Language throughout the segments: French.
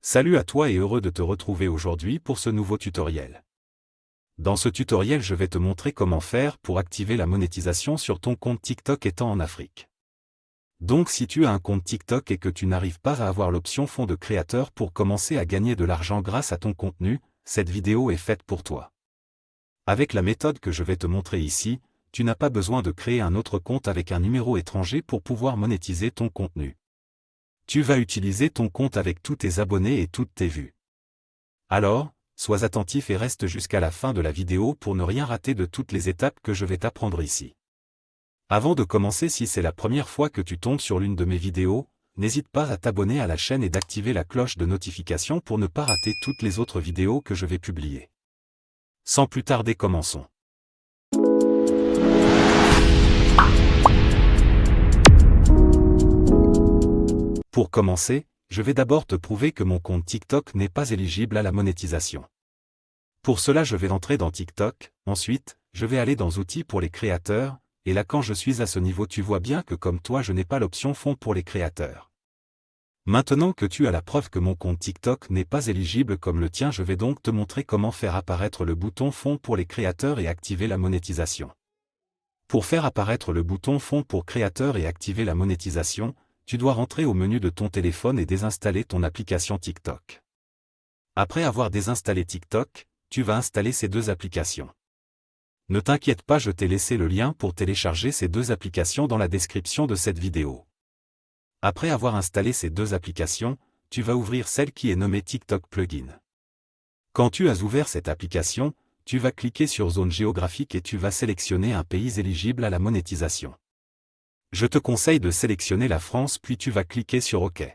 Salut à toi et heureux de te retrouver aujourd'hui pour ce nouveau tutoriel. Dans ce tutoriel je vais te montrer comment faire pour activer la monétisation sur ton compte TikTok étant en Afrique. Donc si tu as un compte TikTok et que tu n'arrives pas à avoir l'option fonds de créateur pour commencer à gagner de l'argent grâce à ton contenu, cette vidéo est faite pour toi. Avec la méthode que je vais te montrer ici, tu n'as pas besoin de créer un autre compte avec un numéro étranger pour pouvoir monétiser ton contenu. Tu vas utiliser ton compte avec tous tes abonnés et toutes tes vues. Alors, sois attentif et reste jusqu'à la fin de la vidéo pour ne rien rater de toutes les étapes que je vais t'apprendre ici. Avant de commencer, si c'est la première fois que tu tombes sur l'une de mes vidéos, n'hésite pas à t'abonner à la chaîne et d'activer la cloche de notification pour ne pas rater toutes les autres vidéos que je vais publier. Sans plus tarder, commençons. Pour commencer, je vais d'abord te prouver que mon compte TikTok n'est pas éligible à la monétisation. Pour cela je vais entrer dans TikTok, ensuite, je vais aller dans Outils pour les créateurs, et là quand je suis à ce niveau tu vois bien que comme toi je n'ai pas l'option fonds pour les créateurs. Maintenant que tu as la preuve que mon compte TikTok n'est pas éligible comme le tien, je vais donc te montrer comment faire apparaître le bouton fonds pour les créateurs et activer la monétisation. Pour faire apparaître le bouton fonds pour créateurs et activer la monétisation, tu dois rentrer au menu de ton téléphone et désinstaller ton application TikTok. Après avoir désinstallé TikTok, tu vas installer ces deux applications. Ne t'inquiète pas, je t'ai laissé le lien pour télécharger ces deux applications dans la description de cette vidéo. Après avoir installé ces deux applications, tu vas ouvrir celle qui est nommée TikTok Plugin. Quand tu as ouvert cette application, tu vas cliquer sur Zone géographique et tu vas sélectionner un pays éligible à la monétisation. Je te conseille de sélectionner la France puis tu vas cliquer sur OK.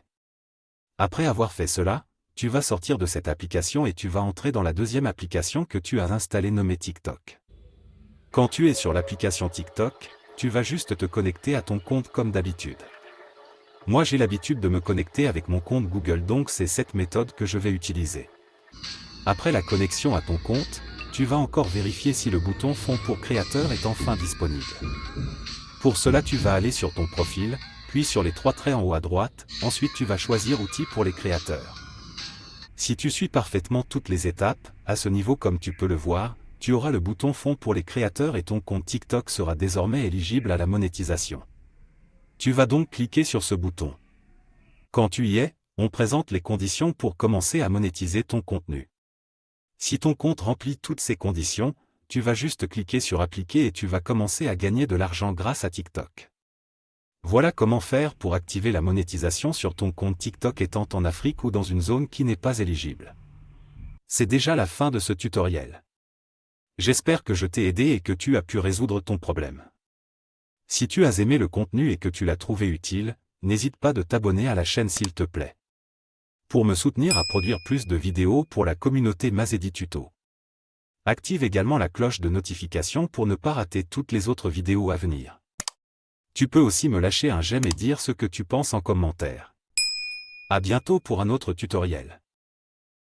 Après avoir fait cela, tu vas sortir de cette application et tu vas entrer dans la deuxième application que tu as installée nommée TikTok. Quand tu es sur l'application TikTok, tu vas juste te connecter à ton compte comme d'habitude. Moi j'ai l'habitude de me connecter avec mon compte Google, donc c'est cette méthode que je vais utiliser. Après la connexion à ton compte, tu vas encore vérifier si le bouton fonds pour créateur est enfin disponible. Pour cela tu vas aller sur ton profil, puis sur les trois traits en haut à droite, ensuite tu vas choisir Outils pour les créateurs. Si tu suis parfaitement toutes les étapes, à ce niveau comme tu peux le voir, tu auras le bouton fonds pour les créateurs et ton compte TikTok sera désormais éligible à la monétisation. Tu vas donc cliquer sur ce bouton. Quand tu y es, on présente les conditions pour commencer à monétiser ton contenu. Si ton compte remplit toutes ces conditions, tu vas juste cliquer sur Appliquer et tu vas commencer à gagner de l'argent grâce à TikTok. Voilà comment faire pour activer la monétisation sur ton compte TikTok étant en Afrique ou dans une zone qui n'est pas éligible. C'est déjà la fin de ce tutoriel. J'espère que je t'ai aidé et que tu as pu résoudre ton problème. Si tu as aimé le contenu et que tu l'as trouvé utile, n'hésite pas de t'abonner à la chaîne s'il te plaît. Pour me soutenir à produire plus de vidéos pour la communauté Mazedi Tuto. Active également la cloche de notification pour ne pas rater toutes les autres vidéos à venir. Tu peux aussi me lâcher un j'aime et dire ce que tu penses en commentaire. À bientôt pour un autre tutoriel.